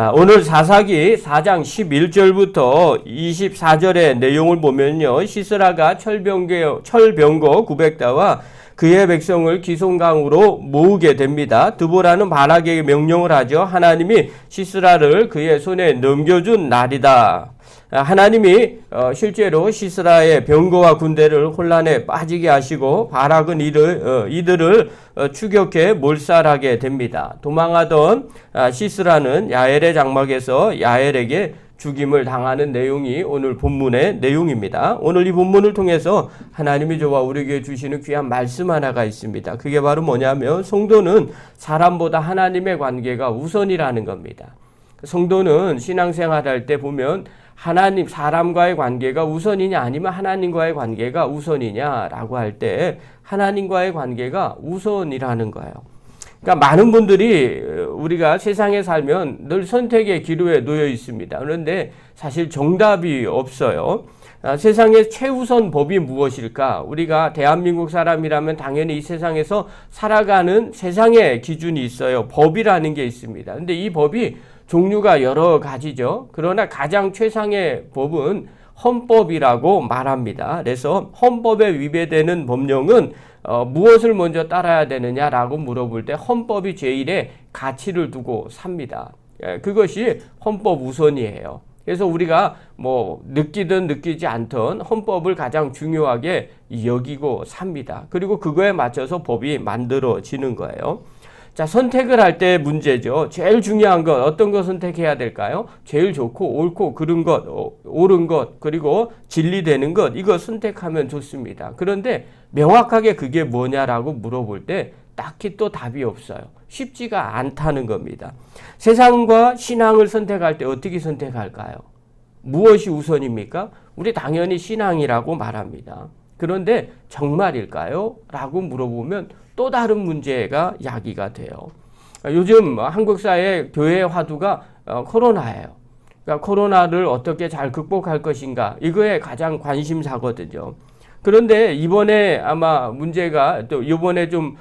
오늘 사사기 4장 11절부터 24절의 내용을 보면요. 시스라가 철병거 900대와 그의 백성을 기송강으로 모으게 됩니다. 드보라는 바락에게 명령을 하죠. 하나님이 시스라를 그의 손에 넘겨준 날이다. 하나님이 실제로 시스라의 병거와 군대를 혼란에 빠지게 하시고 바락은 이들을 추격해 몰살하게 됩니다. 도망하던 시스라는 야엘의 장막에서 야엘에게 죽임을 당하는 내용이 오늘 본문의 내용입니다. 오늘 이 본문을 통해서 하나님이 저와 우리에게 주시는 귀한 말씀 하나가 있습니다. 그게 바로 뭐냐면 성도는 사람보다 하나님의 관계가 우선이라는 겁니다. 성도는 신앙생활할 때 보면 하나님, 사람과의 관계가 우선이냐 아니면 하나님과의 관계가 우선이냐라고 할 때 하나님과의 관계가 우선이라는 거예요. 그러니까 많은 분들이 우리가 세상에 살면 늘 선택의 기로에 놓여 있습니다. 그런데 사실 정답이 없어요. 세상의 최우선 법이 무엇일까? 우리가 대한민국 사람이라면 당연히 이 세상에서 살아가는 세상의 기준이 있어요. 법이라는 게 있습니다. 근데 이 법이 종류가 여러 가지죠. 그러나 가장 최상의 법은 헌법이라고 말합니다. 그래서 헌법에 위배되는 법령은 무엇을 먼저 따라야 되느냐라고 물어볼 때 헌법이 제일의 가치를 두고 삽니다. 그것이 헌법 우선이에요. 그래서 우리가 뭐 느끼든 느끼지 않든 헌법을 가장 중요하게 여기고 삽니다. 그리고 그거에 맞춰서 법이 만들어지는 거예요. 자, 선택을 할 때 문제죠. 제일 중요한 것, 어떤 거 선택해야 될까요? 제일 좋고 옳고 그른 것, 옳은 것, 그리고 진리되는 것, 이거 선택하면 좋습니다. 그런데 명확하게 그게 뭐냐라고 물어볼 때 딱히 또 답이 없어요. 쉽지가 않다는 겁니다. 세상과 신앙을 선택할 때 어떻게 선택할까요? 무엇이 우선입니까? 우리 당연히 신앙이라고 말합니다. 그런데 정말일까요? 라고 물어보면 또 다른 문제가 야기가 돼요. 요즘 한국 사회 교회의 화두가 코로나예요. 그러니까 코로나를 어떻게 잘 극복할 것인가, 이거에 가장 관심사거든요. 그런데 이번에 아마 문제가 또 이번에 좀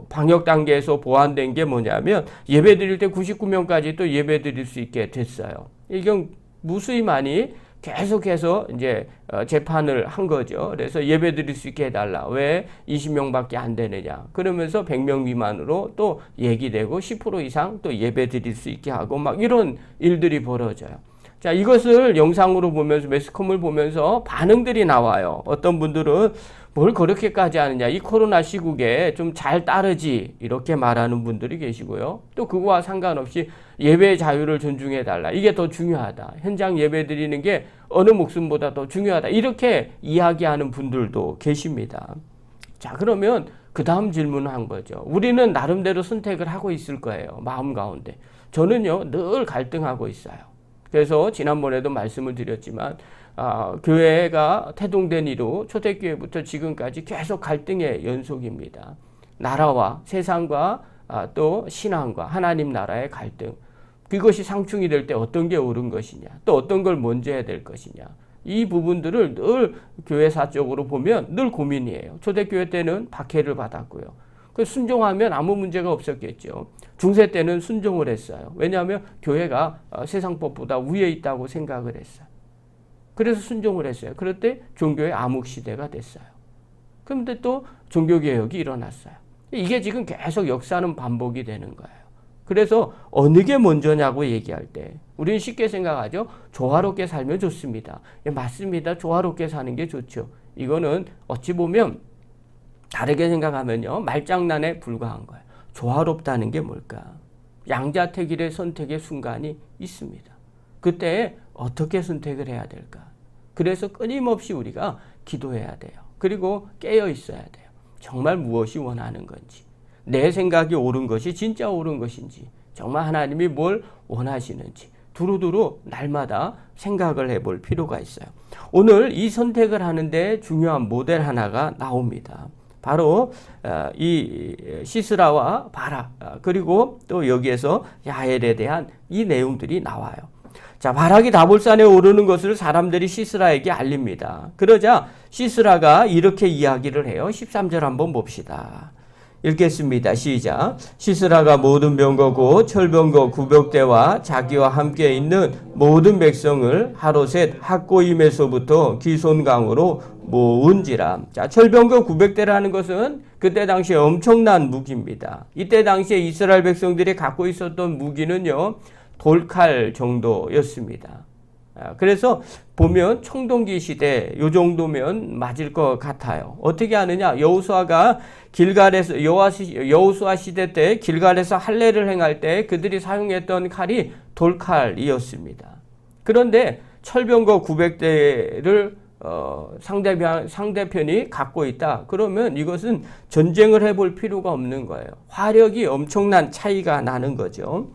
방역 단계에서 보완된 게 뭐냐면 예배 드릴 때 99명까지 또 예배 드릴 수 있게 됐어요. 이건 무수히 많이 계속해서 이제 재판을 한 거죠. 그래서 예배 드릴 수 있게 해달라. 왜 20명밖에 안 되느냐. 그러면서 100명 미만으로 또 얘기되고 10% 이상 또 예배 드릴 수 있게 하고 막 이런 일들이 벌어져요. 자, 이것을 영상으로 보면서 매스컴을 보면서 반응들이 나와요. 어떤 분들은 뭘 그렇게까지 하느냐. 이 코로나 시국에 좀 잘 따르지. 이렇게 말하는 분들이 계시고요. 또 그거와 상관없이 예배의 자유를 존중해달라. 이게 더 중요하다. 현장 예배 드리는 게 어느 목숨보다 더 중요하다. 이렇게 이야기하는 분들도 계십니다. 자, 그러면 그 다음 질문을 한 거죠. 우리는 나름대로 선택을 하고 있을 거예요. 마음 가운데. 저는요, 늘 갈등하고 있어요. 그래서 지난번에도 말씀을 드렸지만 교회가 태동된 이후 초대교회부터 지금까지 계속 갈등의 연속입니다. 나라와 세상과 또 신앙과 하나님 나라의 갈등. 그것이 상충이 될 때 어떤 게 옳은 것이냐, 또 어떤 걸 먼저 해야 될 것이냐. 이 부분들을 늘 교회사적으로 보면 늘 고민이에요. 초대교회 때는 박해를 받았고요. 순종하면 아무 문제가 없었겠죠. 중세 때는 순종을 했어요. 왜냐하면 교회가 세상법보다 위에 있다고 생각을 했어요. 그래서 순종을 했어요. 그럴 때 종교의 암흑시대가 됐어요. 그런데 또 종교개혁이 일어났어요. 이게 지금 계속 역사는 반복이 되는 거예요. 그래서 어느 게 먼저냐고 얘기할 때 우리는 쉽게 생각하죠. 조화롭게 살면 좋습니다. 맞습니다. 조화롭게 사는 게 좋죠. 이거는 어찌 보면 다르게 생각하면요, 말장난에 불과한 거예요. 조화롭다는 게 뭘까? 양자택일의 선택의 순간이 있습니다. 그때 어떻게 선택을 해야 될까? 그래서 끊임없이 우리가 기도해야 돼요. 그리고 깨어 있어야 돼요. 정말 무엇이 원하는 건지, 내 생각이 옳은 것이 진짜 옳은 것인지, 정말 하나님이 뭘 원하시는지 두루두루 날마다 생각을 해볼 필요가 있어요. 오늘 이 선택을 하는데 중요한 모델 하나가 나옵니다. 바로 이 시스라와 바락, 그리고 또 여기에서 야엘에 대한 이 내용들이 나와요. 자, 바락이 다볼산에 오르는 것을 사람들이 시스라에게 알립니다. 그러자 시스라가 이렇게 이야기를 해요. 13절 한번 봅시다. 읽겠습니다. 시작. 시스라가 모든 병거 곧 철병거 900대와 자기와 함께 있는 모든 백성을 하루셋 학고임에서부터 기손강으로 모은지라. 자, 철병거 900대라는 것은 그때 당시에 엄청난 무기입니다. 이때 당시에 이스라엘 백성들이 갖고 있었던 무기는요, 돌칼 정도였습니다. 그래서 보면 청동기 시대 요 정도면 맞을 것 같아요. 어떻게 하느냐? 여호수아가 길갈에서 여호수아 시대 때 길갈에서 할례를 행할 때 그들이 사용했던 칼이 돌칼이었습니다. 그런데 철병거 900대를 상대편이 갖고 있다. 그러면 이것은 전쟁을 해볼 필요가 없는 거예요. 화력이 엄청난 차이가 나는 거죠.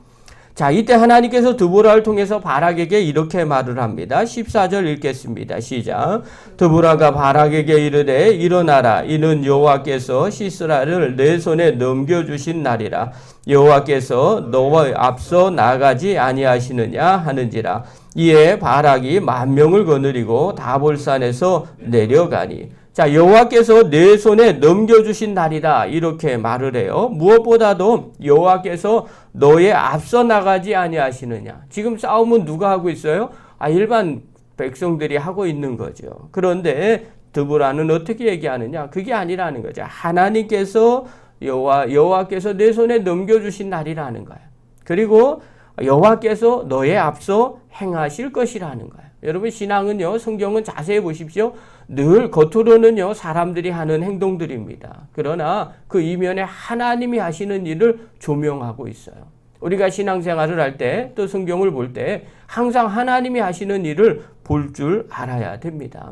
자, 이때 하나님께서 드보라를 통해서 바락에게 이렇게 말을 합니다. 14절 읽겠습니다. 시작. 드보라가 바락에게 이르되 일어나라. 이는 여호와께서 시스라를 내 손에 넘겨주신 날이라. 여호와께서 너와 앞서 나가지 아니하시느냐 하는지라. 이에 바락이 10,000명을 거느리고 다볼산에서 내려가니. 자, 여호와께서 내 손에 넘겨주신 날이다. 이렇게 말을 해요. 무엇보다도 여호와께서 너의 앞서 나가지 아니하시느냐. 지금 싸움은 누가 하고 있어요? 일반 백성들이 하고 있는 거죠. 그런데 드보라는 어떻게 얘기하느냐? 그게 아니라는 거죠. 하나님께서 여호와께서 내 손에 넘겨주신 날이라는 거예요. 그리고 여호와께서 너의 앞서 행하실 것이라는 거예요. 여러분, 신앙은요, 성경은 자세히 보십시오. 늘 겉으로는요, 사람들이 하는 행동들입니다. 그러나 그 이면에 하나님이 하시는 일을 조명하고 있어요. 우리가 신앙생활을 할 때, 또 성경을 볼 때 항상 하나님이 하시는 일을 볼 줄 알아야 됩니다.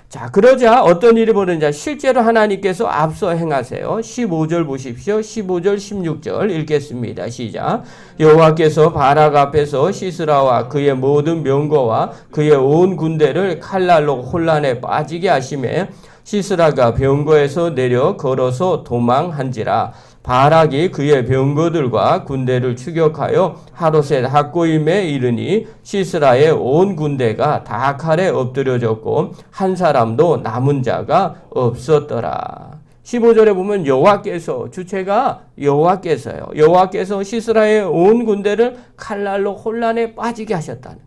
자, 그러자 어떤 일이 벌어지냐. 실제로 하나님께서 앞서 행하세요. 15절 보십시오. 15절 16절 읽겠습니다. 시작. 여호와께서 바락 앞에서 시스라와 그의 모든 병거와 그의 온 군대를 칼날로 혼란에 빠지게 하시매 시스라가 병거에서 내려 걸어서 도망한지라. 바락이 그의 병거들과 군대를 추격하여 하루셋 학고임에 이르니 시스라의 온 군대가 다 칼에 엎드려졌고 한 사람도 남은 자가 없었더라. 15절에 보면 여호와께서, 주체가 여호와께서요. 여호와께서 시스라의 온 군대를 칼날로 혼란에 빠지게 하셨다는.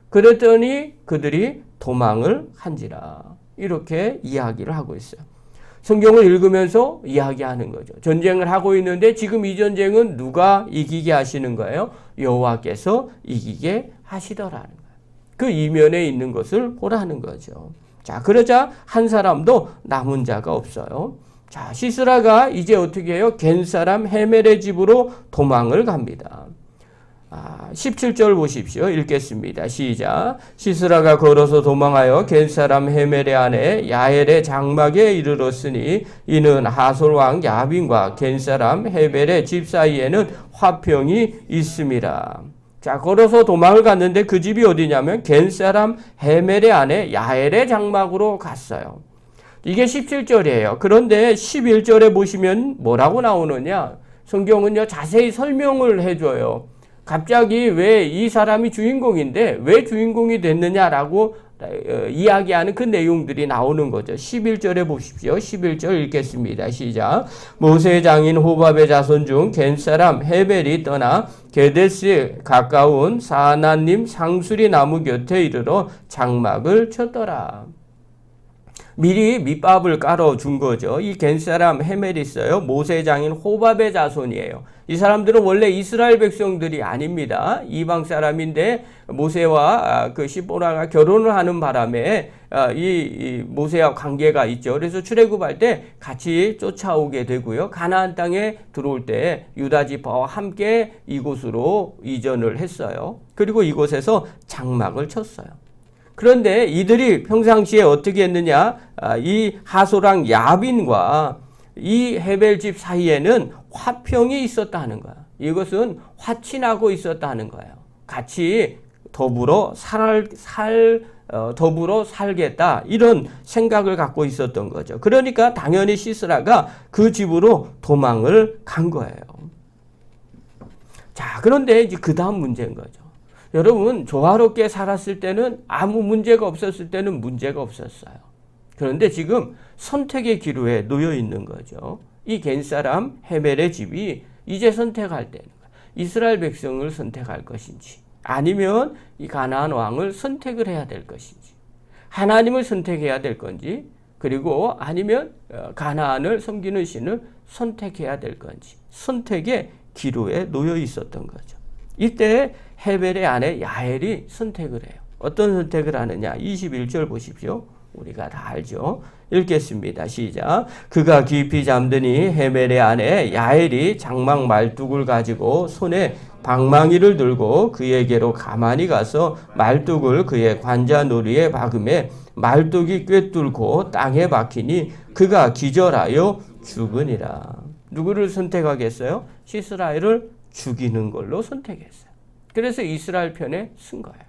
그랬더니 그들이 도망을 한지라. 이렇게 이야기를 하고 있어요. 성경을 읽으면서 이야기하는 거죠. 전쟁을 하고 있는데 지금 이 전쟁은 누가 이기게 하시는 거예요? 여호와께서 이기게 하시더라는 거예요. 그 이면에 있는 것을 보라는 거죠. 자, 그러자 한 사람도 남은 자가 없어요. 자, 시스라가 이제 어떻게 해요? 겐 사람 헤멜의 집으로 도망을 갑니다. 17절 보십시오. 읽겠습니다. 시작. 시스라가 걸어서 도망하여 겐 사람 헤멜의 아내 야엘의 장막에 이르렀으니 이는 하솔 왕 야빈과 겐 사람 헤멜의 집 사이에는 화평이 있음이라. 자, 걸어서 도망을 갔는데 그 집이 어디냐면 겐 사람 헤멜의 아내 야엘의 장막으로 갔어요. 이게 17절이에요. 그런데 11절에 보시면 뭐라고 나오느냐? 성경은요, 자세히 설명을 해줘요. 갑자기 왜 이 사람이 주인공인데 왜 주인공이 됐느냐라고 이야기하는 그 내용들이 나오는 거죠. 11절에 보십시오. 11절 읽겠습니다. 시작. 모세의 장인 호밥의 자손 중 겐 사람 헤벨이 떠나 게데스 가까운 사하나님 상수리 나무 곁에 이르러 장막을 쳤더라. 미리 밑밥을 깔아준 거죠. 이 겐 사람 헤멜이 있어요. 모세의 장인 호밥의 자손이에요. 이 사람들은 원래 이스라엘 백성들이 아닙니다. 이방 사람인데 모세와 그 시보라가 결혼을 하는 바람에 이 모세와 관계가 있죠. 그래서 출애굽할 때 같이 쫓아오게 되고요. 가나안 땅에 들어올 때 유다 지파와 함께 이곳으로 이전을 했어요. 그리고 이곳에서 장막을 쳤어요. 그런데 이들이 평상시에 어떻게 했느냐? 이 하솔왕 야빈과 이 헤벨 집 사이에는 화평이 있었다는 거야. 이것은 화친하고 있었다는 거예요. 같이 더불어 더불어 살겠다. 이런 생각을 갖고 있었던 거죠. 그러니까 당연히 시스라가 그 집으로 도망을 간 거예요. 자, 그런데 이제 그 다음 문제인 거죠. 여러분, 조화롭게 살았을 때는 아무 문제가 없었을 때는 문제가 없었어요. 그런데 지금 선택의 기로에 놓여 있는 거죠. 이 겐사람 헤멜의 집이 이제 선택할 때는 이스라엘 백성을 선택할 것인지 아니면 이 가나안 왕을 선택을 해야 될 것인지 하나님을 선택해야 될 건지 그리고 아니면 가나안을 섬기는 신을 선택해야 될 건지 선택의 기로에 놓여 있었던 거죠. 이때 헤벨의 아내 야엘이 선택을 해요. 어떤 선택을 하느냐? 21절 보십시오. 우리가 다 알죠. 읽겠습니다. 시작. 그가 깊이 잠드니 헤멜의 아내 야엘이 장막 말뚝을 가지고 손에 방망이를 들고 그에게로 가만히 가서 말뚝을 그의 관자놀이에 박음에 말뚝이 꿰뚫고 땅에 박히니 그가 기절하여 죽으니라. 누구를 선택하겠어요? 시스라엘을 죽이는 걸로 선택했어요. 그래서 이스라엘 편에 쓴 거예요.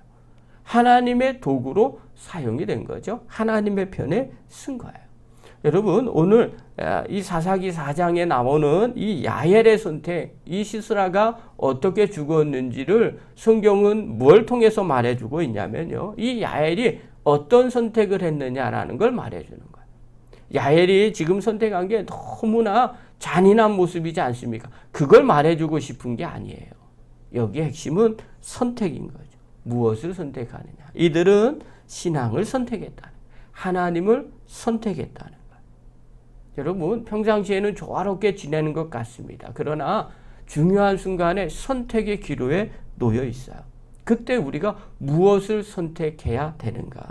하나님의 도구로 사용이 된 거죠. 하나님의 편에 쓴 거예요. 여러분 오늘 이 사사기 4장에 나오는 이 야엘의 선택, 이 시스라가 어떻게 죽었는지를 성경은 뭘 통해서 말해주고 있냐면요. 이 야엘이 어떤 선택을 했느냐라는 걸 말해주는 거예요. 야엘이 지금 선택한 게 너무나 잔인한 모습이지 않습니까? 그걸 말해주고 싶은 게 아니에요. 여기 핵심은 선택인 거죠. 무엇을 선택하느냐. 이들은 신앙을 선택했다. 하나님을 선택했다는 거예요. 여러분 평상시에는 조화롭게 지내는 것 같습니다. 그러나 중요한 순간에 선택의 기로에 놓여 있어요. 그때 우리가 무엇을 선택해야 되는가.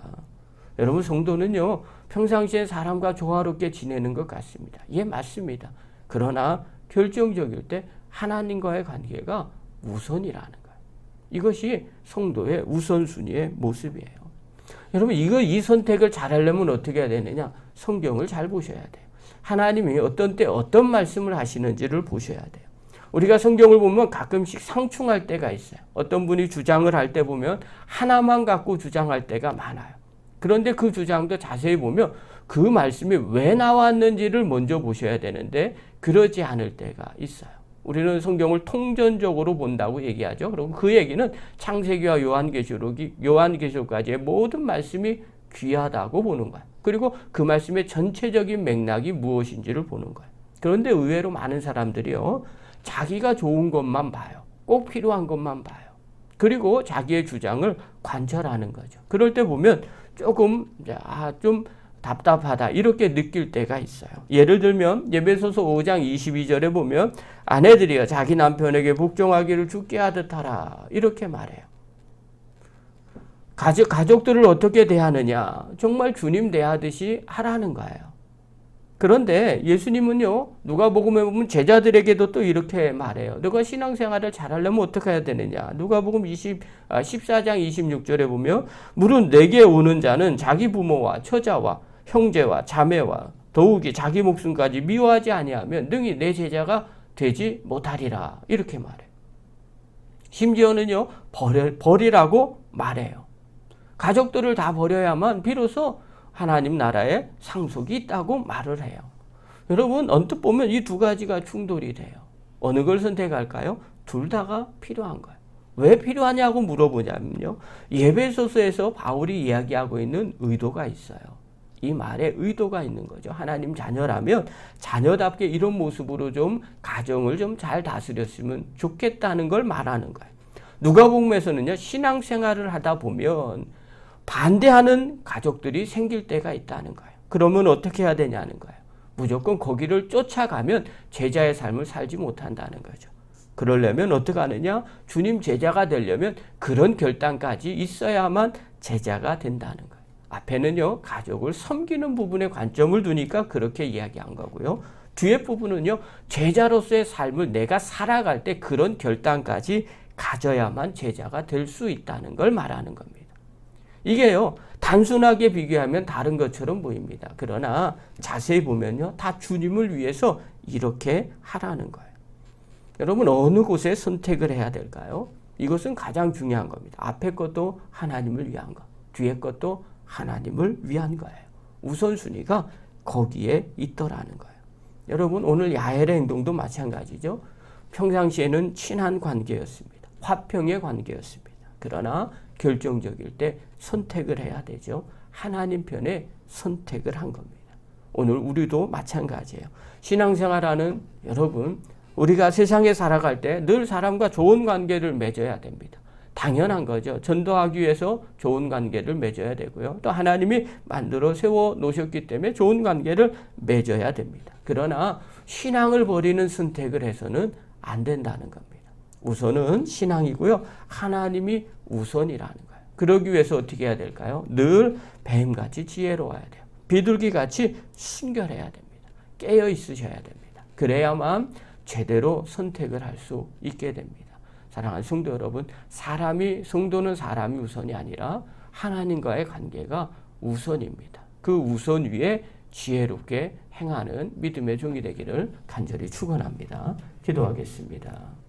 여러분 성도는요. 평상시에 사람과 조화롭게 지내는 것 같습니다. 예, 맞습니다. 그러나 결정적일 때 하나님과의 관계가 우선이라는 거예요. 이것이 성도의 우선순위의 모습이에요. 여러분 이 선택을 잘하려면 어떻게 해야 되느냐? 성경을 잘 보셔야 돼요. 하나님이 어떤 때 어떤 말씀을 하시는지를 보셔야 돼요. 우리가 성경을 보면 가끔씩 상충할 때가 있어요. 어떤 분이 주장을 할 때 보면 하나만 갖고 주장할 때가 많아요. 그런데 그 주장도 자세히 보면 그 말씀이 왜 나왔는지를 먼저 보셔야 되는데 그러지 않을 때가 있어요. 우리는 성경을 통전적으로 본다고 얘기하죠. 그리고 그 얘기는 창세기와 요한계시록까지의 모든 말씀이 귀하다고 보는 거예요. 그리고 그 말씀의 전체적인 맥락이 무엇인지를 보는 거예요. 그런데 의외로 많은 사람들이요. 자기가 좋은 것만 봐요. 꼭 필요한 것만 봐요. 그리고 자기의 주장을 관철하는 거죠. 그럴 때 보면 조금 좀 답답하다 이렇게 느낄 때가 있어요. 예를 들면 에베소서 5장 22절에 보면 아내들이여 자기 남편에게 복종하기를 주께 하듯 하라 이렇게 말해요. 가족들을 어떻게 대하느냐? 정말 주님 대하듯이 하라는 거예요. 그런데 예수님은요. 누가복음에 보면 제자들에게도 또 이렇게 말해요. 너가 신앙생활을 잘하려면 어떻게 해야 되느냐? 누가복음 14장 26절에 보면 무릇 내게 오는 자는 자기 부모와 처자와 형제와 자매와 더욱이 자기 목숨까지 미워하지 아니하면 능히 내 제자가 되지 못하리라 이렇게 말해요. 심지어는요. 버리라고 말해요. 가족들을 다 버려야만 비로소 하나님 나라에 상속이 있다고 말을 해요. 여러분 언뜻 보면 이 두 가지가 충돌이 돼요. 어느 걸 선택할까요? 둘 다가 필요한 거예요. 왜 필요하냐고 물어보냐면요. 에베소서에서 바울이 이야기하고 있는 의도가 있어요. 이 말에 의도가 있는 거죠. 하나님 자녀라면 자녀답게 이런 모습으로 좀 가정을 좀 잘 다스렸으면 좋겠다는 걸 말하는 거예요. 누가복음에서는요. 신앙생활을 하다 보면 반대하는 가족들이 생길 때가 있다는 거예요. 그러면 어떻게 해야 되냐는 거예요. 무조건 거기를 쫓아가면 제자의 삶을 살지 못한다는 거죠. 그러려면 어떻게 하느냐? 주님 제자가 되려면 그런 결단까지 있어야만 제자가 된다는 거예요. 앞에는요. 가족을 섬기는 부분에 관점을 두니까 그렇게 이야기한 거고요. 뒤에 부분은요. 제자로서의 삶을 내가 살아갈 때 그런 결단까지 가져야만 제자가 될 수 있다는 걸 말하는 겁니다. 이게요. 단순하게 비교하면 다른 것처럼 보입니다. 그러나 자세히 보면요. 다 주님을 위해서 이렇게 하라는 거예요. 여러분 어느 곳에 선택을 해야 될까요? 이것은 가장 중요한 겁니다. 앞에 것도 하나님을 위한 것, 뒤에 것도 하나님을 위한 거예요. 우선순위가 거기에 있더라는 거예요. 여러분 오늘 야엘의 행동도 마찬가지죠. 평상시에는 친한 관계였습니다. 화평의 관계였습니다. 그러나 결정적일 때 선택을 해야 되죠. 하나님 편에 선택을 한 겁니다. 오늘 우리도 마찬가지예요. 신앙생활하는 여러분, 우리가 세상에 살아갈 때 늘 사람과 좋은 관계를 맺어야 됩니다. 당연한 거죠. 전도하기 위해서 좋은 관계를 맺어야 되고요. 또 하나님이 만들어 세워 놓으셨기 때문에 좋은 관계를 맺어야 됩니다. 그러나 신앙을 버리는 선택을 해서는 안 된다는 겁니다. 우선은 신앙이고요. 하나님이 우선이라는 거예요. 그러기 위해서 어떻게 해야 될까요? 늘 뱀같이 지혜로워야 돼요. 비둘기같이 순결해야 됩니다. 깨어 있으셔야 됩니다. 그래야만 제대로 선택을 할 수 있게 됩니다. 사랑하는 성도 여러분, 성도는 사람이 우선이 아니라 하나님과의 관계가 우선입니다. 그 우선 위에 지혜롭게 행하는 믿음의 종이 되기를 간절히 축원합니다. 기도하겠습니다.